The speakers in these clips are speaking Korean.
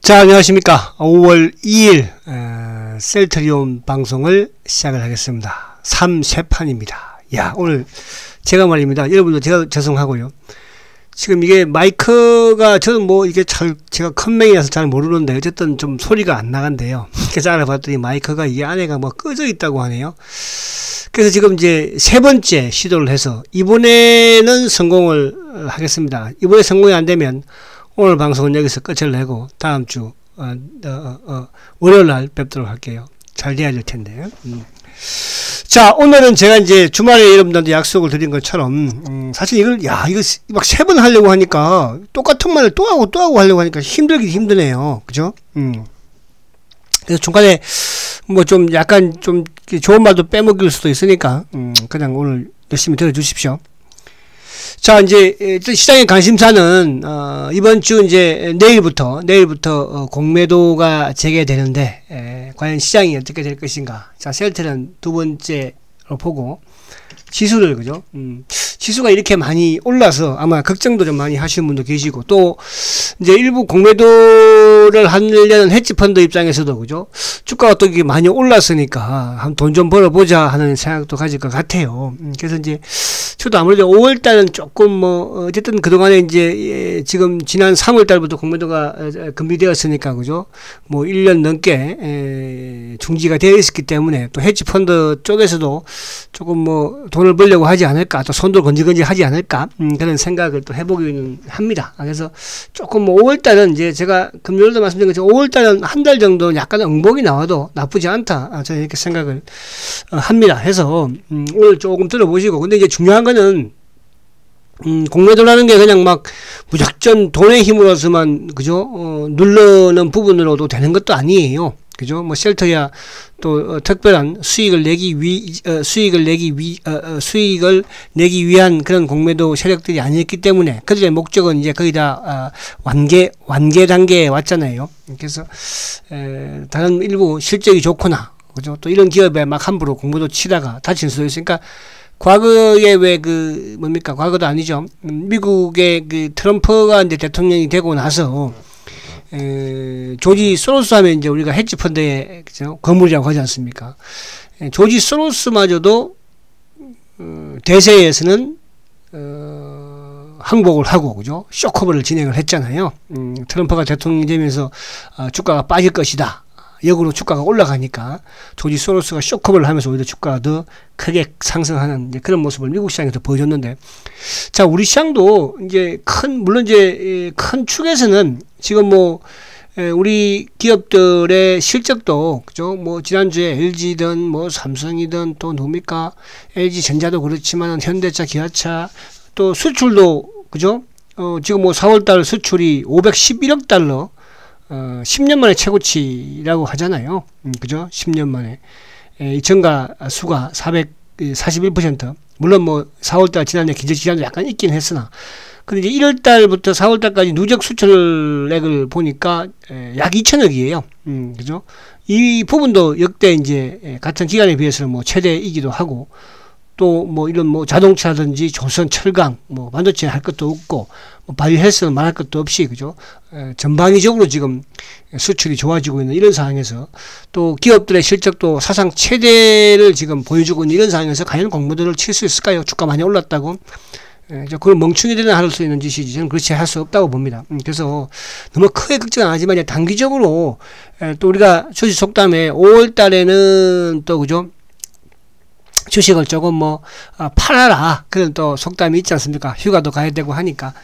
자, 안녕하십니까. 5월 2일 셀트리온 방송을 시작을 하겠습니다. 3세판입니다. 야, 오늘 제가 말입니다. 여러분들 제가 죄송하고요. 지금 이게 마이크가 저는 뭐 이게 제가 컴맹이라서 잘 모르는데 어쨌든 좀 소리가 안 나간대요. 그래서 알아봤더니 마이크가 이게 안에가 뭐 꺼져 있다고 하네요. 그래서 지금 이제 세 번째 시도를 해서 이번에는 성공을 하겠습니다. 이번에 성공이 안 되면 오늘 방송은 여기서 끝을 내고 다음 주 월요일 날 뵙도록 할게요. 잘 돼야 될 텐데. 자, 오늘은 제가 이제 주말에 여러분들한테 약속을 드린 것처럼 사실 이거 막 세 번 하려고 하니까 똑같은 말을 또 하고 하려고 하니까 힘들긴 힘드네요. 그죠? 그래서 중간에 뭐 좀 약간 좀 좋은 말도 빼먹일 수도 있으니까 그냥 오늘 열심히 들어주십시오. 자, 이제 시장의 관심사는 이번 주 이제 내일부터 공매도가 재개되는데 과연 시장이 어떻게 될 것인가. 자, 셀트는 두 번째로 보고 지수를, 그죠? 지수가 이렇게 많이 올라서 아마 걱정도 좀 많이 하시는 분도 계시고, 또 이제 일부 공매도를 하려는 헤지펀드 입장에서도, 그죠? 주가가 또 이게 많이 올랐으니까 한 돈 좀 벌어보자 하는 생각도 가질 것 같아요. 그래서 이제 저도 아무래도 5월달은 조금 뭐 어쨌든 그동안에 이제 지금 지난 3월달부터 공매도가 금지되었으니까, 그죠? 뭐 1년 넘게 중지가 되어 있었기 때문에 또 헤지펀드 쪽에서도 조금 뭐 돈을 벌려고 하지 않을까, 또 손도 건지건지 하지 않을까, 그런 생각을 또 해보기는 합니다. 그래서 조금 뭐 5월달은 이제 제가 금요일도 말씀드린 것처럼 5월달은 한 달 정도 약간 응봉이 나와도 나쁘지 않다, 저는 이렇게 생각을 합니다. 해서 오늘 조금 들어보시고, 근데 이제 중요한 거는 공매도라는 게 그냥 막 무작정 돈의 힘으로서만, 그죠? 누르는 부분으로도 되는 것도 아니에요. 그죠? 뭐 셀트야 또 특별한 수익을 내기 위한 그런 공매도 세력들이 아니었기 때문에 그들의 목적은 이제 거의 다 완계 단계에 왔잖아요. 그래서 다른 일부 실적이 좋거나, 그죠? 또 이런 기업에 막 함부로 공매도 치다가 다칠 수도 있으니까, 과거에 왜 과거도 아니죠. 미국의 그 트럼프가 이제 대통령이 되고 나서 조지 소로스 하면 이제 우리가 헤지펀드의, 그죠? 거물이라고 하지 않습니까? 조지 소로스마저도 대세에서는 항복을 하고, 그죠? 쇼커버를 진행을 했잖아요. 트럼프가 대통령이 되면서 주가가 빠질 것이다, 역으로 주가가 올라가니까 조지 소로스가 쇼커버를 하면서 오히려 주가가 더 크게 상승하는 이제 그런 모습을 미국 시장에서 보여줬는데, 자, 우리 시장도 이제 물론 이제 큰 축에서는 지금 뭐 우리 기업들의 실적도, 그죠? 뭐 지난주에 LG든 뭐 삼성이든 또 누굽니까? LG전자도 그렇지만 현대차, 기아차, 또 수출도, 그죠? 지금 뭐 4월달 수출이 511억 달러, 10년 만에 최고치라고 하잖아요. 그죠? 10년 만에. 전가 수가 441%. 물론 뭐 4월달 지난해 기저질환도 약간 있긴 했으나, 근데 이제 1월달부터 4월달까지 누적 수출액을 보니까 약 2천억이에요. 그죠? 이 부분도 역대 이제 같은 기간에 비해서는 뭐 최대이기도 하고, 또 뭐 이런 뭐 자동차든지 조선, 철강, 뭐 반도체 할 것도 없고, 뭐 바이오헬스는 말할 것도 없이, 그죠? 전방위적으로 지금 수출이 좋아지고 있는 이런 상황에서, 또 기업들의 실적도 사상 최대를 지금 보여주고 있는 이런 상황에서 과연 공매도를 칠 수 있을까요? 주가 많이 올랐다고. 그걸 멍충이들이나 할 수 있는 짓이지 저는 그렇지 할 수 없다고 봅니다. 그래서 너무 크게 걱정 안 하지만 단기적으로 또 우리가 주식 속담에 5월 달에는 또, 그죠? 주식을 조금 뭐 팔아라, 그런 또 속담이 있지 않습니까? 휴가도 가야 되고 하니까.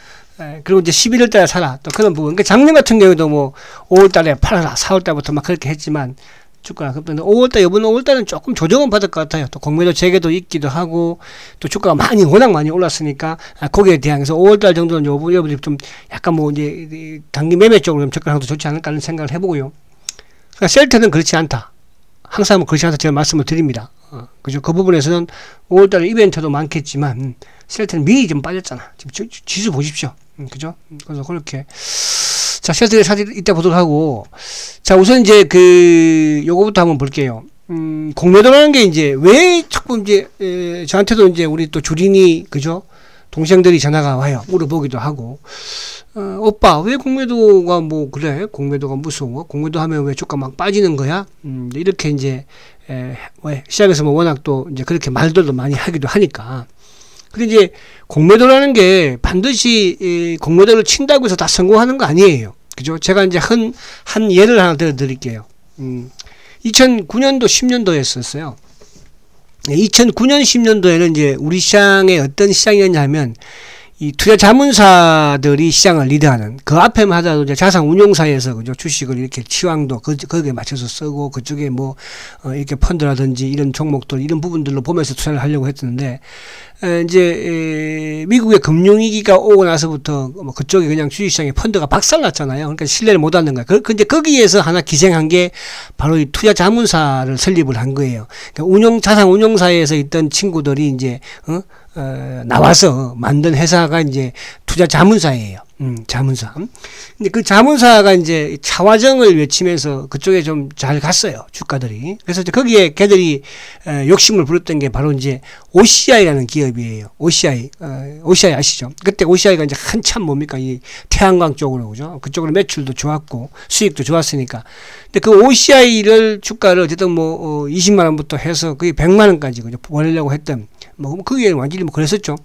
그리고 이제 11월 달에 사라, 또 그런 부분. 그러니까 작년 같은 경우에도 뭐 5월 달에 팔아라, 4월 달부터 막 그렇게 했지만 주가가 급등했는데, 5월 달, 이번 5월 달은 조금 조정은 받을 것 같아요. 또 공매도 재개도 있기도 하고, 또 주가가 워낙 많이 올랐으니까 거기에 대항해서 5월 달 정도는 여러분들이 좀 약간 뭐 이제 단기 매매 쪽으로 좀 접근하도 좋지 않을까 하는 생각을 해보고요. 그러니까 셀트는 그렇지 않다, 항상 그렇지 않다 제가 말씀을 드립니다. 그죠? 그 부분에서는 5월달에 이벤트도 많겠지만 셀트는 미리 좀 빠졌잖아. 지금 지수 보십시오. 그죠? 그래서 그렇게. 자, 셀트를 사실 이따 보도록 하고, 자, 우선 이제 요거부터 한번 볼게요. 공매도라는 게 이제 왜 자꾸 이제 저한테도 이제 우리 또 주린이, 그죠? 동생들이 전화가 와요. 물어보기도 하고, 오빠, 왜 공매도가 뭐, 그래? 공매도가 무서워? 공매도 하면 왜 주가 막 빠지는 거야? 이렇게 이제, 왜, 시장에서 뭐 워낙 또 이제 그렇게 말들도 많이 하기도 하니까. 근데 이제 공매도라는 게 반드시 공매도를 친다고 해서 다 성공하는 거 아니에요. 그죠? 제가 이제 한 예를 하나 들어드릴게요. 2009년도, 10년도였었어요. 2009년, 10년도에는 이제 우리 시장에 어떤 시장이었냐면, 이 투자 자문사들이 시장을 리드하는, 그 앞에만 하더라도 이제 자산운용사에서, 그죠? 주식을 이렇게 치왕도 거기에 맞춰서 쓰고, 그쪽에 뭐, 이렇게 펀드라든지 이런 종목들, 이런 부분들로 보면서 투자를 하려고 했었는데, 이제, 미국의 금융위기가 오고 나서부터 뭐 그쪽에 그냥 주식시장에 펀드가 박살났잖아요. 그러니까 신뢰를 못 하는 거야. 근데 거기에서 하나 기생한 게 바로 이 투자 자문사를 설립을 한 거예요. 그러니까 자산운용사에서 있던 친구들이 이제, 나와서 만든 회사가 이제 투자 자문사예요. 자문사. 근데 그 자문사가 이제 차화정을 외치면서 그쪽에 좀 잘 갔어요. 주가들이. 그래서 이제 거기에 걔들이 욕심을 부렸던 게 바로 이제 OCI라는 기업이에요. OCI 아시죠? 그때 OCI가 이제 한참 뭡니까? 이 태양광 쪽으로, 그죠? 그쪽으로 매출도 좋았고 수익도 좋았으니까. 근데 그 OCI를 주가를 어쨌든 뭐 20만원부터 해서 거의 100만원까지 그죠? 벌려고 했던 뭐 그게 완전히 뭐 그랬었죠.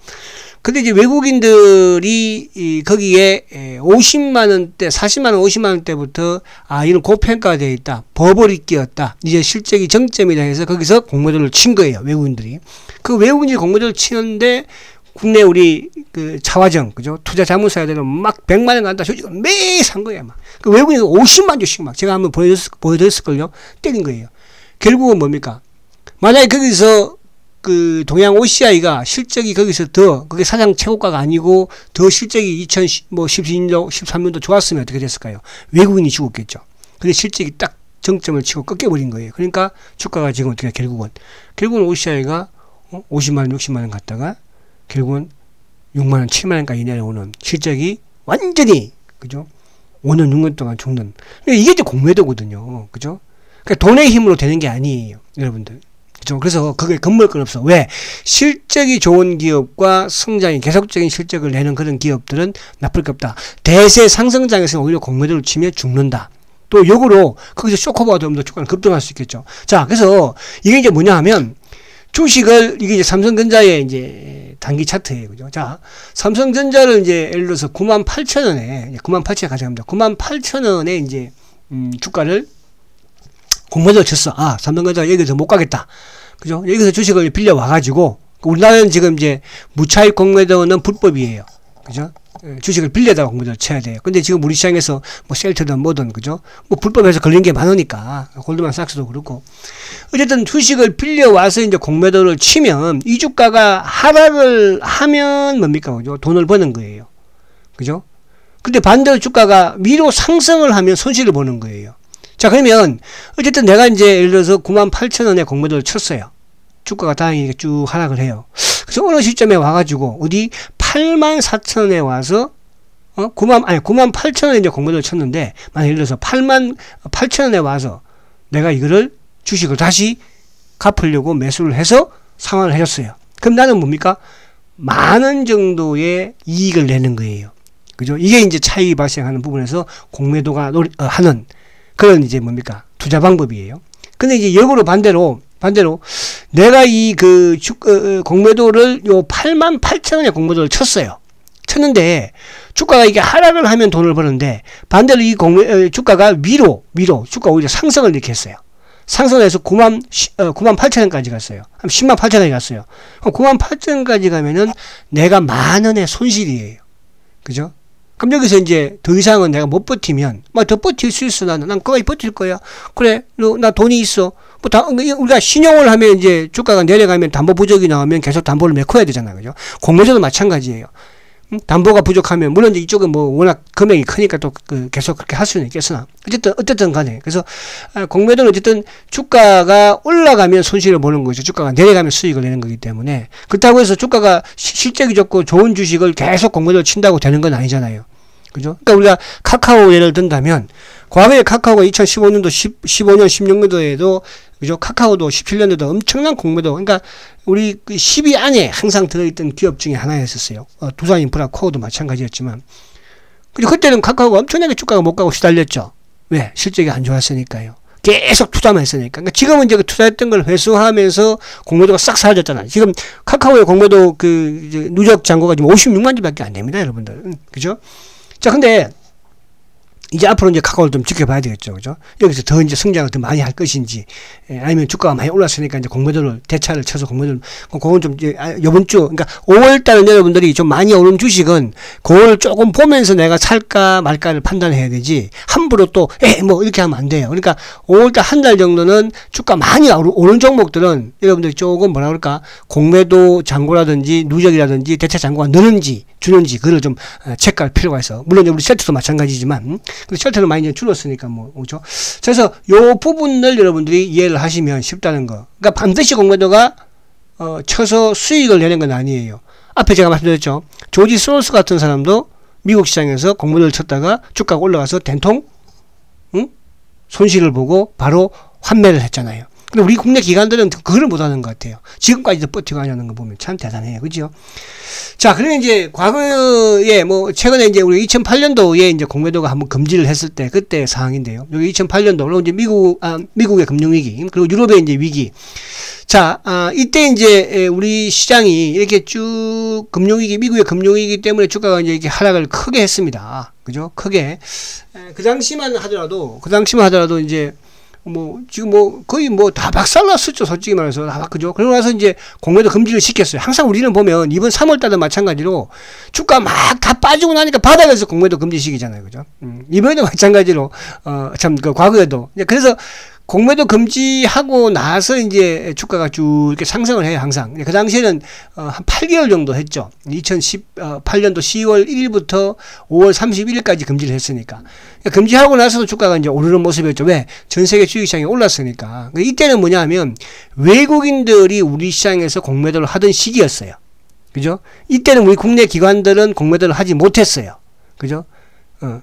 근데 이제 외국인들이 거기에 50만원대, 40만원, 50만원대부터 이런 고평가되어 있다. 버블이 끼었다. 이제 실적이 정점이다 해서 거기서 공매도를 친 거예요. 외국인들이. 그 외국인들이 공매도를 치는데 국내 우리 그 차화정, 그죠? 투자 자문사들은 막 100만원 간다. 주식을 매일 산 거야. 막. 그 외국인이 50만 주씩 막 제가 한번 보여드렸을걸요. 때린 거예요. 결국은 뭡니까? 만약에 거기서 그 동양 OCI가 실적이 거기서 그게 사상 최고가가 아니고 더 실적이 2012년도, 13년도 좋았으면 어떻게 됐을까요? 외국인이 죽었겠죠. 근데 실적이 딱 정점을 치고 꺾여버린 거예요. 그러니까 주가가 지금 어떻게 결국은 OCI가 50만원, 60만원 갔다가 결국은 6만원, 7만원까지 내려오는 실적이 완전히, 그죠? 5년, 6년 동안 죽는. 이게 이제 공매도거든요. 그죠? 그러니까 돈의 힘으로 되는 게 아니에요. 여러분들. 그죠? 그래서 그게 겁먹을 건 없어. 왜? 실적이 좋은 기업과 성장이 계속적인 실적을 내는 그런 기업들은 나쁠 게 없다. 대세 상승장에서는 오히려 공매도를 치면 죽는다. 또 역으로 거기서 쇼크가 되면 주가는 급등할 수 있겠죠. 자, 그래서 이게 이제 뭐냐 하면 주식을 이게 이제 삼성전자의 이제 단기 차트예요. 그죠? 자, 삼성전자를 이제 예를 들어서 98,000원에 98,000원 가져갑니다. 98,000원에 이제 주가를 공매도를 쳤어. 삼성전자가 여기서 못 가겠다. 그죠? 여기서 주식을 빌려 와가지고, 우리나라는 지금 이제 무차익 공매도는 불법이에요. 그죠? 주식을 빌려다가 공매도를 쳐야 돼요. 근데 지금 우리 시장에서 뭐 셀트든 뭐든, 그죠? 뭐 불법에서 걸린 게 많으니까, 골드만삭스도 그렇고. 어쨌든 주식을 빌려와서 이제 공매도를 치면, 이 주가가 하락을 하면 뭡니까? 그죠? 돈을 버는 거예요. 그죠? 근데 반대로 주가가 위로 상승을 하면 손실을 보는 거예요. 자, 그러면 어쨌든 내가 이제 예를 들어서 98,000원에 공매도를 쳤어요. 주가가 다행히 쭉 하락을 해요. 그래서 어느 시점에 와가지고 어디 84,000원에 와서 98,000원에 이제 공매도를 쳤는데, 만약 예를 들어서 88,000원에 와서 내가 이거를 주식을 다시 갚으려고 매수를 해서 상환을 해줬어요. 그럼 나는 뭡니까? 만원 정도의 이익을 내는 거예요. 그죠? 이게 이제 차익이 발생하는 부분에서 공매도가 하는 그런 이제 뭡니까? 투자 방법이에요. 근데 이제 역으로 반대로 내가 이 공매도를 요 88,000원에 공매도를 쳤어요. 쳤는데 주가가 이게 하락을 하면 돈을 버는데, 반대로 이 주가가 위로 주가가 오히려 상승을 이렇게 했어요. 상승을 해서 98,000원까지 갔어요. 한 108,000원이 갔어요. 98,000원까지 가면은 내가 만원의 손실이에요. 그죠? 그럼 여기서 이제 더 이상은 내가 못 버티면, 더 버틸 수 있어. 난 거기 버틸 거야. 그래, 나 돈이 있어. 우리가 신용을 하면 이제 주가가 내려가면 담보 부족이 나오면 계속 담보를 메꿔야 되잖아. 그죠? 공매도도 마찬가지예요. 담보가 부족하면, 물론 이제 이쪽은 뭐 워낙 금액이 크니까 또 계속 그렇게 할 수는 있겠으나, 어쨌든 간에. 그래서, 공매도는 어쨌든 주가가 올라가면 손실을 보는 거죠. 주가가 내려가면 수익을 내는 거기 때문에. 그렇다고 해서 주가가 실적이 좋고 좋은 주식을 계속 공매도를 친다고 되는 건 아니잖아요. 그죠? 그러니까 우리가 카카오 예를 든다면, 과거에 카카오가 2015년도, 15년, 16년도에도, 그죠? 카카오도 17년도도 엄청난 공매도, 그러니까 우리 그 10위 안에 항상 들어있던 기업 중에 하나였었어요. 두산인프라 코어도 마찬가지였지만. 그리고 그때는 카카오가 엄청나게 주가가 못 가고 시달렸죠. 왜? 실적이 안 좋았으니까요. 계속 투자만 했으니까. 그러니까 지금은 이제 그 투자했던 걸 회수하면서 공매도가 싹 사라졌잖아요. 지금 카카오의 공매도 그 이제 누적 잔고가 지금 56만 주밖에 안 됩니다, 여러분들. 그죠? 자, 근데 이제 앞으로 이제 카카오를 좀 지켜봐야 되겠죠. 그죠? 여기서 더 이제 성장을 더 많이 할 것인지, 아니면 주가가 많이 올랐으니까 이제 공매도를, 대차를 쳐서 공매도를, 그건 좀 이제, 요번 주, 그러니까 5월달은 여러분들이 좀 많이 오른 주식은 그걸 조금 보면서 내가 살까 말까를 판단해야 되지, 함부로 또, 뭐 이렇게 하면 안 돼요. 그러니까 5월달 한 달 정도는 주가 많이 오른 종목들은 여러분들이 조금 뭐라 그럴까, 공매도 잔고라든지 누적이라든지 대차 잔고가 느는지, 주는지, 그걸 좀 체크할 필요가 있어. 물론 우리 세트도 마찬가지지만, 근데 셔틀은 많이 줄었으니까 뭐, 그죠? 그래서 요 부분을 여러분들이 이해를 하시면 쉽다는 거. 그러니까 반드시 공매도가, 쳐서 수익을 내는 건 아니에요. 앞에 제가 말씀드렸죠. 조지 소로스 같은 사람도 미국 시장에서 공매도를 쳤다가 주가가 올라가서 된통, 손실을 보고 바로 환매를 했잖아요. 근데 우리 국내 기관들은 그걸 못하는 것 같아요. 지금까지도 버티고 하냐는 거 보면 참 대단해요. 그죠? 자, 그러면 이제 과거에 뭐 최근에 이제 우리 2008년도에 이제 공매도가 한번 금지를 했을 때 그때 상황인데요. 여기 2008년도 그리고 이제 미국의 금융위기 그리고 유럽의 이제 위기. 자, 이때 이제 우리 시장이 이렇게 쭉 금융위기, 미국의 금융위기 때문에 주가가 이제 이렇게 하락을 크게 했습니다. 그죠? 크게. 그 당시만 하더라도 이제 뭐 지금 뭐 거의 뭐 다 박살났었죠, 솔직히 말해서. 그죠? 그러고 나서 이제 공매도 금지를 시켰어요. 항상 우리는 보면 이번 3월달도 마찬가지로 주가 막 다 빠지고 나니까 바닥에서 공매도 금지시키잖아요. 그죠? 이번에도 마찬가지로 참 그 과거에도 그래서 공매도 금지하고 나서 이제 주가가 쭉 이렇게 상승을 해요, 항상. 그 당시에는 한 8개월 정도 했죠. 2018년도 10월 1일부터 5월 31일까지 금지를 했으니까. 금지하고 나서도 주가가 이제 오르는 모습이었죠. 왜? 전 세계 주식시장이 올랐으니까. 이때는 뭐냐 하면 외국인들이 우리 시장에서 공매도를 하던 시기였어요. 그죠? 이때는 우리 국내 기관들은 공매도를 하지 못했어요. 그죠?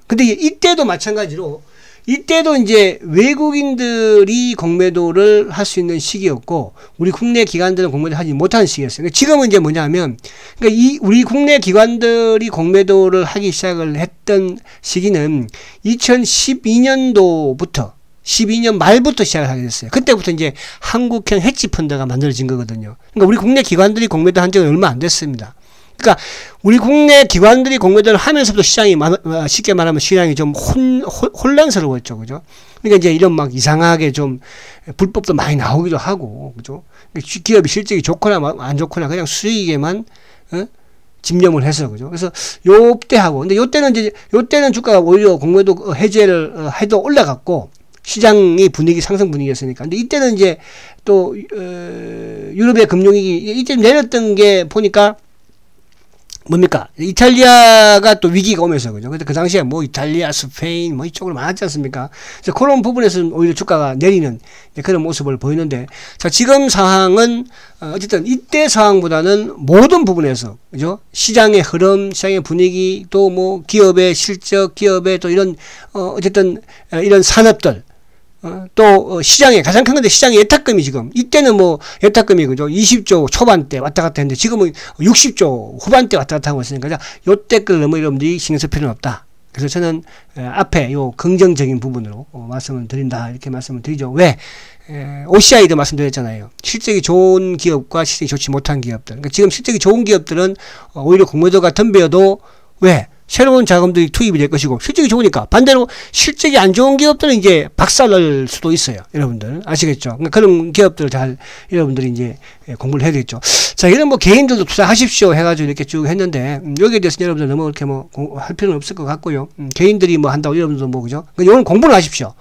근데 이때도 마찬가지로 이때도 이제 외국인들이 공매도를 할 수 있는 시기였고 우리 국내 기관들은 공매도를 하지 못하는 시기였어요. 지금은 이제 뭐냐면 그러니까 우리 국내 기관들이 공매도를 하기 시작을 했던 시기는 2012년도부터 12년 말부터 시작을 하게 됐어요. 그때부터 이제 한국형 헤지펀드가 만들어진 거거든요. 그러니까 우리 국내 기관들이 공매도 한 지는 얼마 안 됐습니다. 그러니까 우리 국내 기관들이 공매도를 하면서부터 시장이 쉽게 말하면 시장이 좀 혼란스러웠죠. 그죠? 그러니까 이제 이런 막 이상하게 좀 불법도 많이 나오기도 하고, 그죠? 기업이 실적이 좋거나 안 좋거나 그냥 수익에만 집념을 해서, 그죠? 그래서 요때 하고, 근데 요때는 주가가 오히려 공매도 해제를 해도 올라갔고 시장의 분위기 상승 분위기였으니까. 근데 이때는 이제 또 유럽의 금융위기 이때 내렸던 게 보니까 뭡니까? 이탈리아가 또 위기가 오면서, 그죠? 근데 그 당시에 뭐 이탈리아, 스페인, 뭐 이쪽으로 많았지 않습니까? 그래서 그런 부분에서는 오히려 주가가 내리는 그런 모습을 보이는데, 자, 지금 상황은, 어쨌든 이때 상황보다는 모든 부분에서, 그죠? 시장의 흐름, 시장의 분위기, 또 뭐 기업의 실적, 기업의 또 이런, 어쨌든, 이런 산업들, 또 시장에 가장 큰 건데 시장의 예탁금이 지금 이때는 뭐 예탁금이 그죠 20조 초반대 왔다 갔다 했는데 지금은 60조 후반대 왔다 갔다 하고 있으니까 요때 걸 너무 여러분들이 신경 쓸 필요는 없다. 그래서 저는 앞에 요 긍정적인 부분으로 말씀을 드린다 이렇게 말씀을 드리죠. 왜? OCI도 말씀드렸잖아요. 실적이 좋은 기업과 실적이 좋지 못한 기업들. 그러니까 지금 실적이 좋은 기업들은 오히려 공매도가 덤벼도 왜? 새로운 자금들이 투입이 될 것이고 실적이 좋으니까 반대로 실적이 안 좋은 기업들은 이제 박살날 수도 있어요. 여러분들 아시겠죠? 그러니까 그런 기업들을 잘 여러분들이 이제 공부를 해야 되겠죠. 자, 이런 뭐 개인들도 투자하십시오 해가지고 이렇게 쭉 했는데 여기에 대해서 여러분들 너무 그렇게 뭐 할 필요는 없을 것 같고요. 개인들이 뭐 한다고 여러분들 뭐 그죠? 그러니까 이건 공부를 하십시오.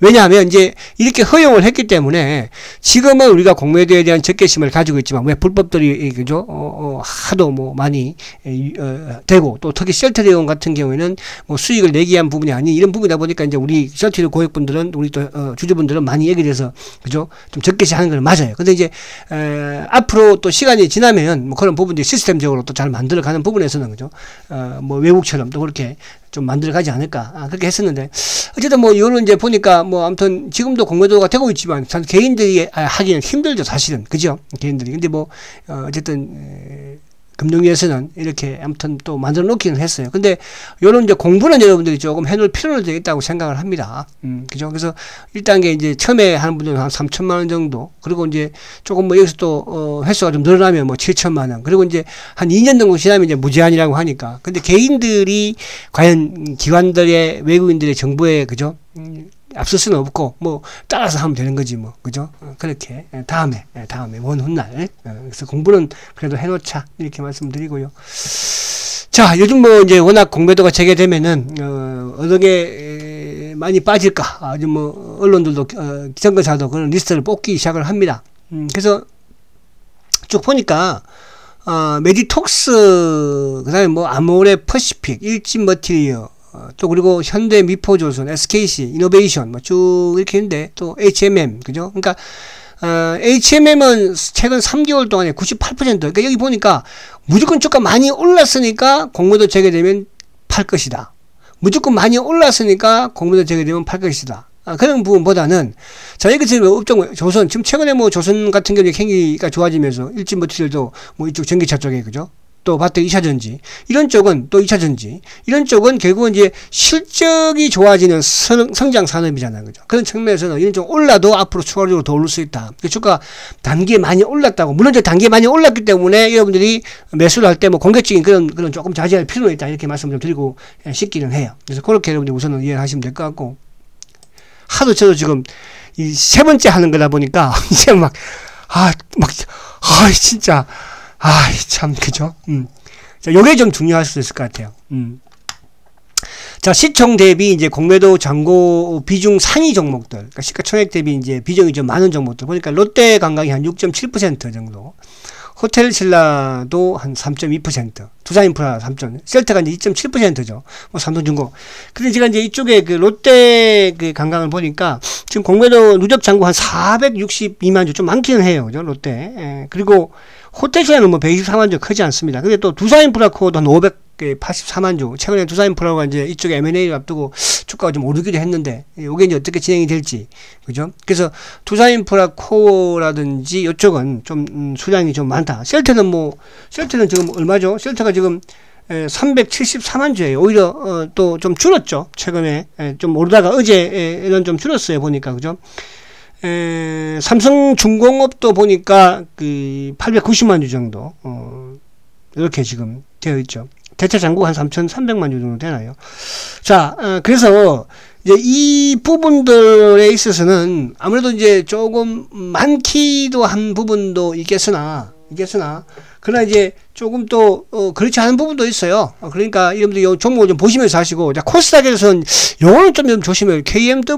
왜냐하면 이제 이렇게 허용을 했기 때문에 지금은 우리가 공매도에 대한 적개심을 가지고 있지만 왜 불법들이 그죠 하도 뭐 많이 되고 또 특히 셀트리온 같은 경우에는 뭐 수익을 내기 위한 부분이 아닌 이런 부분이다 보니까 이제 우리 셀트리온 고객분들은 우리 또 주주분들은 많이 얘기를 해서 그죠 좀 적개시하는 건 맞아요. 근데 이제 앞으로 또 시간이 지나면 뭐 그런 부분들이 시스템적으로 또 잘 만들어가는 부분에서는 그죠 뭐 외국처럼 또 그렇게 좀 만들어가지 않을까 그렇게 했었는데 어쨌든 뭐 이거는 이제 보니까 뭐 아무튼 지금도 공매도가 되고 있지만 개인들이 하기는 힘들죠 사실은 그죠 개인들이 근데 뭐 어쨌든 금융위에서는 이렇게 아무튼 또 만들어 놓기는 했어요. 근데 요런 이제 공부는 여러분들이 조금 해놓을 필요는 있다고 생각을 합니다. 그죠? 그래서 1단계 이제 처음에 하는 분들은 한 3천만 원 정도, 그리고 이제 조금 뭐 여기서 또, 횟수가 좀 늘어나면 뭐 7천만 원, 그리고 이제 한 2년 정도 지나면 이제 무제한이라고 하니까. 근데 개인들이 과연 기관들의, 외국인들의 정보에, 그죠? 앞설 수는 없고 뭐 따라서 하면 되는 거지 뭐 그죠 그렇게 다음에 먼 훗날 그래서 공부는 그래도 해놓자 이렇게 말씀드리고요. 자 요즘 뭐 이제 워낙 공매도가 재개되면은 어느 게 많이 빠질까 아주 뭐 언론들도 기성권사도 그런 리스트를 뽑기 시작을 합니다. 그래서 쭉 보니까 메디톡스 그다음에 뭐 아모레 퍼시픽 일진머티리어 또 그리고 현대 미포조선, SKC, 이노베이션 뭐 쭉 이렇게 있는데 또 HMM 그죠? 그러니까 HMM은 최근 3개월 동안에 98% 그러니까 여기 보니까 무조건 주가 많이 올랐으니까 공매도 재개되면 팔 것이다. 무조건 많이 올랐으니까 공매도 재개되면 팔 것이다. 그런 부분보다는 자 여기서 업종 조선 지금 최근에 뭐 조선 같은 경우에 경기가 좋아지면서 일진머티리얼도 뭐 이쪽 전기차 쪽에 그죠? 또 배터리 2차전지 이런 쪽은 또 2차전지 이런 쪽은 결국은 이제 실적이 좋아지는 성장 산업이잖아요. 그죠? 그런 측면에서는 이런 쪽 올라도 앞으로 추가적으로 더 오를 수 있다. 주가 단기에 많이 올랐다고 물론 이제 단기에 많이 올랐기 때문에 여러분들이 매수를 할 때 뭐 공격적인 그런 조금 자제할 필요는 있다 이렇게 말씀 좀 드리고 싶기는 해요. 그래서 그렇게 여러분들이 우선은 이해를 하시면 될 것 같고 하도 저도 지금 이 세 번째 하는 거다 보니까 이제 진짜 참, 그죠? 자, 요게 좀 중요할 수 있을 것 같아요. 자, 시총 대비 이제 공매도 잔고 비중 상위 종목들, 그러니까 시가총액 대비 이제 비중이 좀 많은 종목들. 보니까 롯데 관광이 한 6.7% 정도, 호텔 신라도 한 3.2%, 두산인프라 3. 셀트가 이제 2.7%죠. 뭐 삼성중공. 근데 제가 이제 이쪽에 그 롯데 그 관광을 보니까 지금 공매도 누적 잔고 한 462만 주 좀 많기는 해요. 그죠? 롯데. 그리고 호텔 신라는 뭐 124만 주 크지 않습니다. 근데 또 두산인프라코도 한 584만 주. 최근에 두산인프라가 이제 이쪽에 M&A를 앞두고 주가가 좀 오르기도 했는데, 이게 이제 어떻게 진행이 될지. 그죠? 그래서 두산인프라코라든지 이쪽은 좀 수량이 좀 많다. 셀트는 지금 얼마죠? 셀트가 지금 374만 주예요. 오히려 또 좀 줄었죠. 최근에 좀 오르다가 어제는 좀 줄었어요. 보니까. 그죠? 삼성중공업도 보니까 그 890만 주 정도 이렇게 지금 되어 있죠. 대체 잔고가 한 3,300만 주 정도 되나요? 자, 그래서 이제 이 부분들에 있어서는 아무래도 이제 조금 많기도 한 부분도 있겠으나 그러나 이제 조금 또 그렇지 않은 부분도 있어요. 그러니까 여러분들 이 종목을 좀 보시면서 하시고, 자 코스닥에서는 요거는 좀 조심해요. KMW하고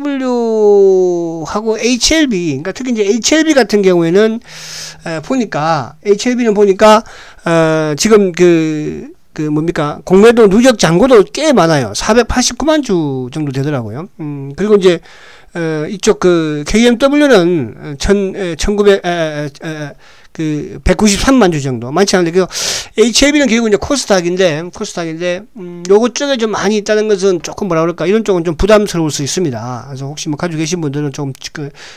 HLB, 그러니까 특히 이제 HLB 같은 경우에는 보니까 HLB는 보니까 지금 뭡니까 공매도 누적 잔고도 꽤 많아요. 489만 주 정도 되더라고요. 그리고 이제 이쪽 그 KMW는 193만 주 정도 많지 않은데 그 HLB는 결국 이제 코스닥인데 요거 쪽에 좀 많이 있다는 것은 조금 뭐라 그럴까 이런 쪽은 좀 부담스러울 수 있습니다. 그래서 혹시 뭐 가지고 계신 분들은 좀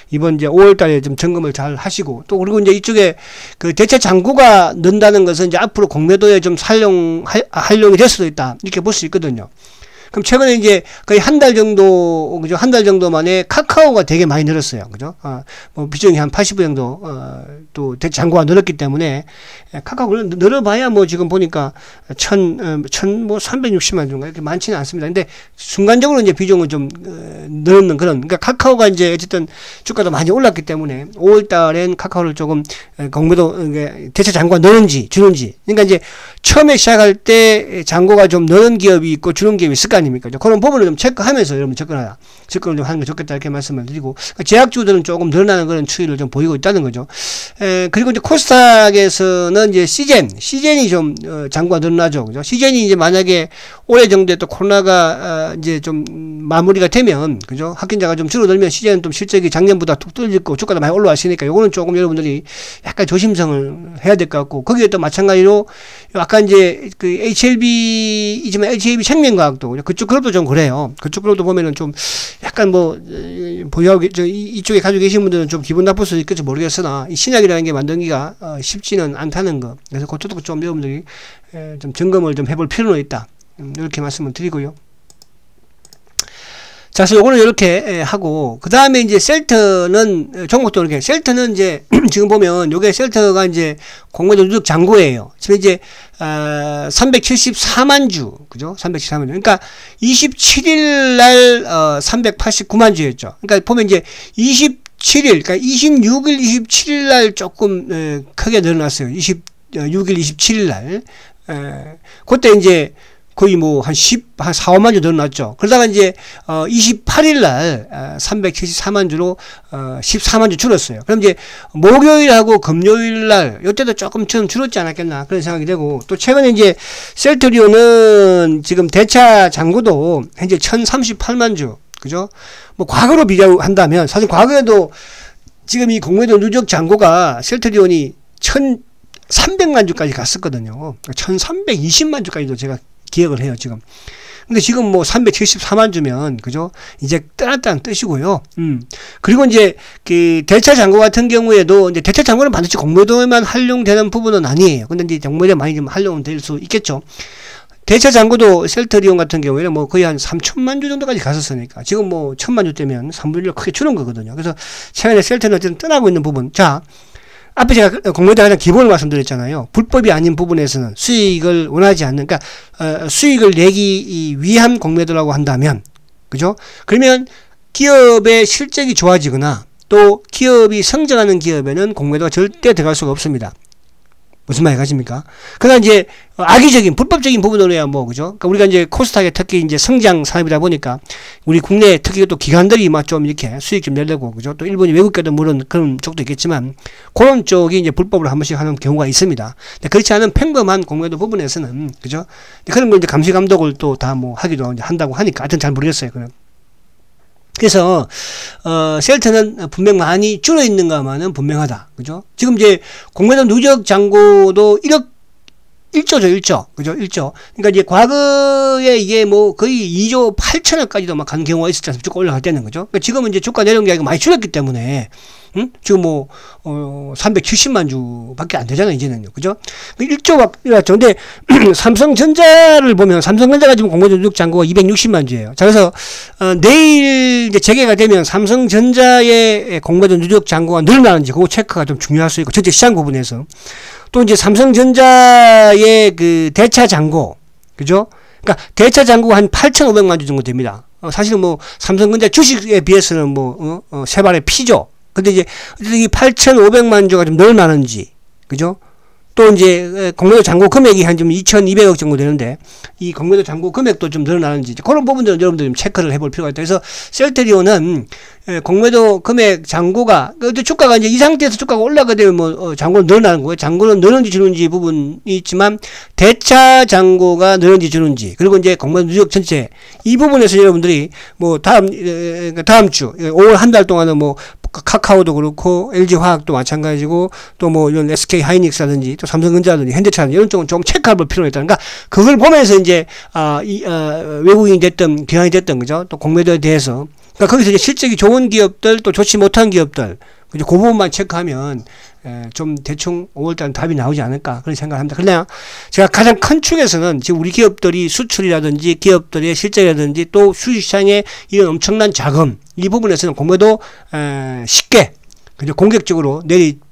이번 이제 5월달에 좀 점검을 잘 하시고 또 그리고 이제 이쪽에 그 대체 잔고가 는다는 것은 이제 앞으로 공매도에 좀 활용이 될 수도 있다 이렇게 볼 수 있거든요. 그럼 최근에 이제 거의 한 달 정도, 그죠? 한 달 정도 만에 카카오가 되게 많이 늘었어요. 그죠? 뭐 비중이 한 80% 정도, 또 잔고가 늘었기 때문에, 카카오가 늘어봐야 뭐 지금 보니까 360만 정도 이렇게 많지는 않습니다. 근데 순간적으로 이제 비중을 좀 늘었는 그런, 그러니까 카카오가 이제 어쨌든 주가도 많이 올랐기 때문에 5월 달엔 카카오를 조금 공매도, 대체 잔고가 늘는지, 주는지. 그러니까 이제 처음에 시작할 때 잔고가 좀 늘은 기업이 있고 주는 기업이 있을 거 아닙니까? 그런 부분을 좀 체크하면서 여러분 접근을 좀 하는 게 좋겠다 이렇게 말씀을 드리고 제약주들은 조금 늘어나는 그런 추이를 좀 보이고 있다는 거죠. 그리고 이제 코스닥에서는 이제 시젠이 좀 잔고가 늘어나죠. 그죠? 시젠이 이제 만약에 올해 정도에 또 코로나가 이제 좀 마무리가 되면 그죠? 확진자가 좀 줄어들면 시젠은 좀 실적이 작년보다 툭 떨어지고 주가도 많이 올라왔으니까 요거는 조금 여러분들이 약간 조심성을 해야 될 것 같고 거기에 또 마찬가지로 아까 이제 그 HLB이지만 HLB 생명과학도 그 그쪽 그룹도 좀 그래요. 그쪽 그룹도 보면은 좀 약간 뭐 보유하고 이쪽에 가지고 계신 분들은 좀 기분 나쁠 수도 있을지 모르겠으나 이 신약이라는 게 만들기가 쉽지는 않다는 거. 그래서 그쪽도 좀 여러분들이 좀 점검을 좀 해볼 필요는 있다. 이렇게 말씀을 드리고요. 자, 그래서 요거는 이렇게 하고, 그 다음에 이제 셀트는, 종목도 이렇게, 셀트는 이제, 지금 보면, 요게 셀트가 이제, 공매도 누적 잔고예요. 지금 이제, 374만 주, 그죠? 374만 주. 그러니까, 27일 날, 389만 주였죠. 그러니까, 보면 이제, 27일, 그러니까 26일, 27일 날 조금, 크게 늘어났어요. 26일, 27일 날. 그때 이제, 거의 뭐, 한 4, 5만 주 늘어났죠. 그러다가 이제, 28일 날, 374만 주로, 14만 주 줄었어요. 그럼 이제, 목요일하고 금요일 날, 요때도 조금 줄었지 않았겠나. 그런 생각이 되고, 또 최근에 이제, 셀트리온은 지금 대차 잔고도 현재 1038만 주, 그죠? 뭐, 과거로 비교한다면, 사실 과거에도 지금 이 공매도 누적 잔고가 셀트리온이 1300만 주까지 갔었거든요. 1320만 주까지도 제가 기억을 해요, 지금. 근데 지금 뭐 374만 주면, 그죠? 이제 떠났다는 뜻이고요. 그리고 이제, 그, 대차 잔고 같은 경우에도, 이제 대차 잔고는 반드시 공매도에만 활용되는 부분은 아니에요. 근데 이제 공매도에 많이 좀 활용될 수 있겠죠. 대차 잔고도 셀트리온 같은 경우에는 뭐 거의 한 3천만 주 정도까지 갔었으니까, 지금 뭐 1000만 주 때면 3분의 1로 크게 줄은 거거든요. 그래서 최근에 셀트는 어쨌든 떠나고 있는 부분. 자, 앞에 제가 공매도 가장 기본을 말씀드렸잖아요. 불법이 아닌 부분에서는 수익을 원하지 않는, 그러니까 수익을 내기 위한 공매도라고 한다면, 그죠? 그러면 기업의 실적이 좋아지거나 또 기업이 성장하는 기업에는 공매도가 절대 들어갈 수가 없습니다. 무슨 말이 가십니까? 그러나 이제 악의적인 불법적인 부분으로야 뭐, 그죠? 그러니까 우리가 이제 코스닥에 특히 이제 성장 산업이다 보니까 우리 국내 특히 또 기관들이 막 좀 이렇게 수익 좀 내려고, 그죠? 또 일본이 외국계도 물론 그런 쪽도 있겠지만 그런 쪽이 이제 불법으로 한 번씩 하는 경우가 있습니다. 근데 그렇지 않은 평범한 공매도 부분에서는, 그죠? 그런 걸 이제 감시 감독을 또 다 뭐 하기도 한다고 하니까 하여튼 잘 모르겠어요. 그래서 셀트는 분명 많이 줄어 있는가만은 분명하다. 그죠? 지금 이제 공매도 누적 잔고도 1조죠, 1조. 그죠? 1조. 그러니까 이제 과거에 이게 뭐 거의 2조 8천억까지도 막 가는 경우가 있었지 않습니까? 주가 올라갈 때는. 그죠? 그러니까 지금은 이제 주가 내려온 게 아니고 많이 줄었기 때문에, 지금 뭐, 370만 주밖에 안 되잖아요, 이제는요. 그죠? 1조 막 일어났죠. 근데, 삼성전자를 보면, 삼성전자가 지금 공매도 누적 잔고가 260만 주예요. 자, 그래서, 내일 이제 재개가 되면 삼성전자의 공매도 누적 잔고가 늘어나는지, 그거 체크가 좀 중요할 수 있고, 전체 시장 부분에서. 또 이제 삼성전자의 그 대차 잔고, 그죠? 그러니까 대차 잔고가 한 8,500만 주 정도 됩니다. 사실은 뭐, 삼성전자 주식에 비해서는 뭐, 세 발의 피죠. 근데 이제 이 8,500만 주가 좀 늘어나는지, 그죠? 또 이제 공매도 잔고 금액이 한 좀 2,200억 정도 되는데 이 공매도 잔고 금액도 좀 늘어나는지 그런 부분들은 여러분들 좀 체크를 해볼 필요가 있다. 그래서 셀트리온은 공매도 금액 잔고가 주가가 이제 이 상태에서 주가가 올라가게 되면 뭐 잔고는 늘어나는 거예요. 잔고는 늘는지 줄는지 부분이 있지만 대차 잔고가 늘는지 줄는지 그리고 이제 공매도 누적 전체 이 부분에서 여러분들이 뭐 다음 주 5월 한 달 동안은 뭐 카카오도 그렇고 LG화학도 마찬가지고 또 뭐 이런 SK하이닉스라든지 또 삼성전자라든지 현대차라든지 이런 쪽은 좀 체크해 볼 필요가 있다. 그러니까 그걸 보면서 이제 외국인이 됐든 기관이 됐든 그죠? 또 공매도에 대해서 그러니까 거기서 이제 실적이 좋은 기업들 또 좋지 못한 기업들 그죠? 그 부분만 체크하면 좀 대충 5월달은 답이 나오지 않을까 그런 생각을 합니다. 그러나 제가 가장 큰 축에서는 지금 우리 기업들이 수출이라든지 기업들의 실적이라든지 또 수시시장에 이런 엄청난 자금 이 부분에서는 공매도 쉽게 그죠? 공격적으로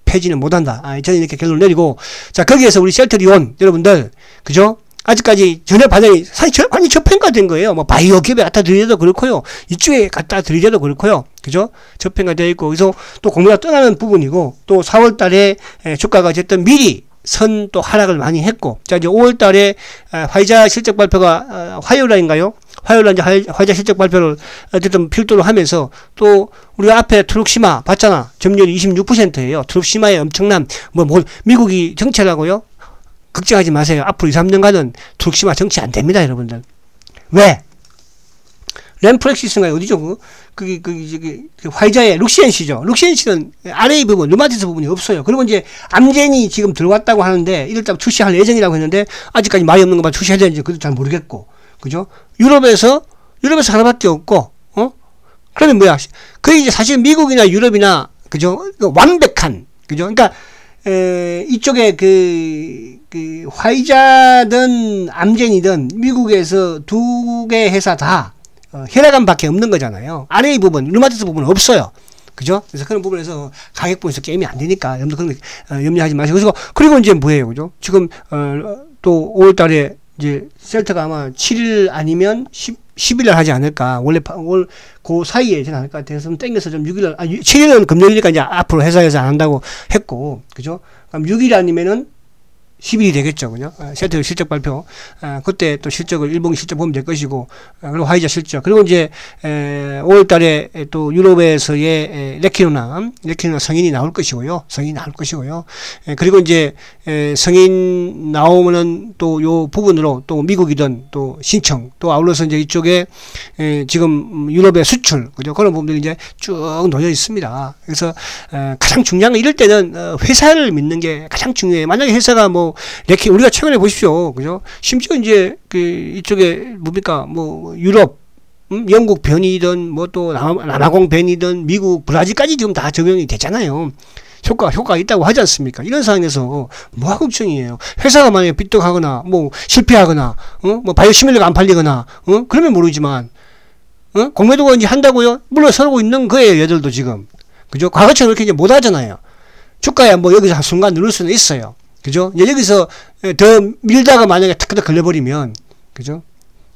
폐지는 못한다. 저는 이렇게 결론을 내리고 자 거기에서 우리 셀트리온 여러분들 그죠? 아직까지 전혀 반영이 사실 완전히 저평가된 거예요. 뭐 바이오 기업에 갖다 들이대도 그렇고요. 이쪽에 갖다 들이대도 그렇고요. 그죠? 저평가되어 있고 그래서 또 공매도가 떠나는 부분이고 또 4월 달에 주가가 어쨌든 미리 선 또 하락을 많이 했고 자 이제 5월 달에 화이자 실적 발표가 화요일 날인가요? 화요일 날 이제 화이자 실적 발표를 어쨌든 필두로 하면서 또 우리가 앞에 트룩시마 봤잖아. 점유율이 26%예요. 트룩시마의 엄청난 뭐 미국이 정체라고요? 걱정하지 마세요. 앞으로 2, 3년간은 트룩시마 정치 안 됩니다, 여러분들. 왜? 램프렉시스인가요? 어디죠? 그 화이자의 룩시엔시죠. 룩시엔시는 아래의 부분, 르마티스 부분이 없어요. 그리고 이제 암젠이 지금 들어왔다고 하는데, 이럴 때 출시할 예정이라고 했는데, 아직까지 말이 없는 것만 출시해야 되는지 그것도 잘 모르겠고. 그죠? 유럽에서 하나밖에 없고, 그러면 뭐야? 그게 이제 사실 미국이나 유럽이나, 그죠? 완벽한, 그죠? 그러니까, 이쪽에 화이자든 암젠이든 미국에서 두 개 회사 다 혈액암 밖에 없는 거잖아요. 아래 부분, 류마티스 부분은 없어요. 그죠? 그래서 그런 부분에서 가격 부분에서 게임이 안 되니까 여러분들 그런 거 염려하지 마시고. 그리고 이제 뭐예요? 그죠? 지금, 또 5월 달에 이제 셀트가 아마 7일 아니면 10일 날 하지 않을까. 원래 그 사이에 하지 않을까. 그래서 좀 땡겨서 좀 6일 날, 7일은 금요일이니까 이제 앞으로 회사에서 안 한다고 했고, 그죠? 그럼 6일 아니면은 10일이 되겠죠. 그죠? 셀트 실적 발표. 그때 또 실적을, 일본 실적 보면 될 것이고, 그리고 화이자 실적. 그리고 이제, 5월 달에 또 유럽에서의 레키노나 성인이 나올 것이고요. 그리고 이제, 성인 나오면은 또 요 부분으로 또 미국이든 또 신청, 또 아울러서 이제 이쪽에, 지금 유럽의 수출, 그죠? 그런 부분들이 이제 쭉 놓여 있습니다. 그래서, 가장 중요한 건 이럴 때는, 회사를 믿는 게 가장 중요해요. 만약에 회사가 뭐, 우리가 최근에 보십시오. 그죠? 심지어 이제, 이쪽에, 뭡니까, 유럽, 영국 변이든, 또 남아공 변이든, 미국, 브라질까지 지금 다 적용이 되잖아요. 효과가 있다고 하지 않습니까? 이런 상황에서, 뭐가 걱정이에요? 회사가 만약에 삐뚤하거나, 실패하거나, 바이오시밀러가 안 팔리거나, 그러면 모르지만, 공매도가 이제 한다고요? 물러서고 있는 거예요, 얘들도 지금. 그죠? 과거처럼 그렇게 이제 못 하잖아요. 주가에 여기서 한 순간 누를 수는 있어요. 그죠? 여기서 더 밀다가 만약에 탁 걸려버리면, 그죠?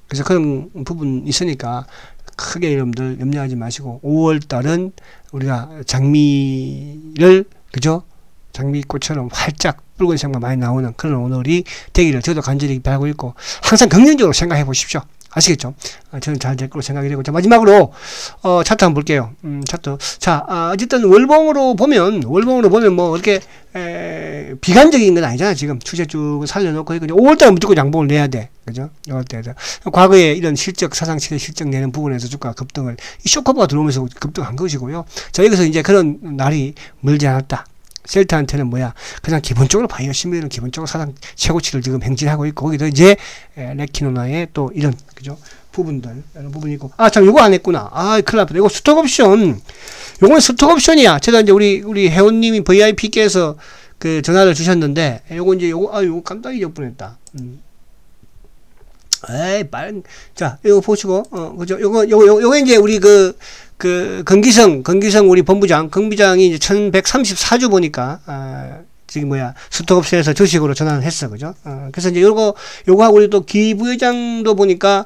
그래서 그런 부분 있으니까 크게 여러분들 염려하지 마시고, 5월 달은 우리가 장미를, 그죠? 장미꽃처럼 활짝 붉은색만 많이 나오는 그런 오늘이 되기를 저도 간절히 바라고 있고, 항상 긍정적으로 생각해 보십시오. 아시겠죠? 저는 잘 될 거로 생각이 되고. 자, 마지막으로, 차트 한번 볼게요. 차트. 자, 어쨌든 월봉으로 보면 이렇게, 비관적인 건 아니잖아, 지금. 추세 쭉 살려놓고, 5월달에 무조건 양봉을 내야 돼. 그죠? 5월달에. 과거에 이런 사상 최대 실적 내는 부분에서 주가 급등을, 이 쇼커버가 들어오면서 급등한 것이고요. 자, 여기서 이제 그런 날이 멀지 않았다. 셀트한테는 그냥 기본적으로 바이오시밀러는 기본적으로 사상 최고치를 지금 행진하고 있고, 거기도 이제, 레키노나의 또 이런, 그죠? 이런 부분이 있고. 참, 요거 안 했구나. 큰일 났다. 이거 스톡옵션. 요거는 스톡옵션이야. 제가 이제 우리 회원님이 VIP께서 전화를 주셨는데, 요거 깜빡이 뻔했다. 자, 이거 보시고, 그죠? 요거 이제 우리 건기성 우리 경비장이 이제 1134주 보니까, 지금 스톡옵션에서 주식으로 전환을 했어. 그죠? 그래서 이제 요거하고 우리 또 기부회장도 보니까,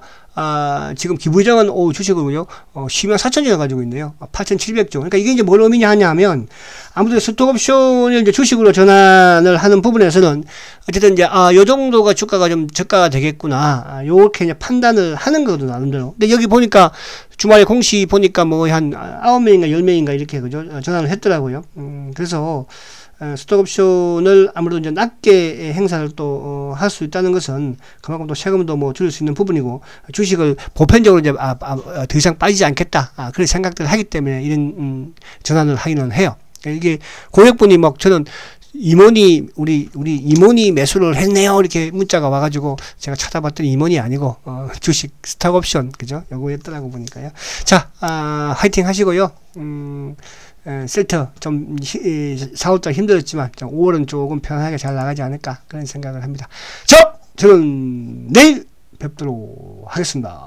지금 기부회장은, 주식으로요, 104,000주가 가지고 있네요. 8,700조. 그러니까 이게 이제 뭘 의미냐 하냐면, 아무래도 스톡옵션을 이제 주식으로 전환을 하는 부분에서는, 어쨌든 이제, 요 정도가 주가가 좀 저가가 되겠구나. 요렇게 이제 판단을 하는 거거든, 나름대로. 근데 여기 보니까, 주말에 공시 보니까 한 9명인가 10명인가 이렇게, 그죠? 전환을 했더라고요. 그래서, 스톡옵션을 아무래도 이제 낮게 행사를 또 할 수 있다는 것은 그만큼 또 세금도 줄일 수 있는 부분이고, 주식을 보편적으로 이제 더 이상 빠지지 않겠다, 그런 생각들을 하기 때문에 이런 전환을 하기는 해요. 이게 고객분이 저는 우리 임원이 매수를 했네요, 이렇게 문자가 와가지고 제가 찾아봤더니 임원이 아니고 주식 스톡옵션, 그죠? 요거였더라고 보니까요. 자, 화이팅 하시고요. 셀트 좀 4월달 힘들었지만 5월은 조금 편하게 잘 나가지 않을까, 그런 생각을 합니다. 자, 저는 내일 뵙도록 하겠습니다.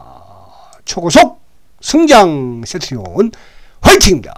초고속 성장 셀트리온 화이팅입니다.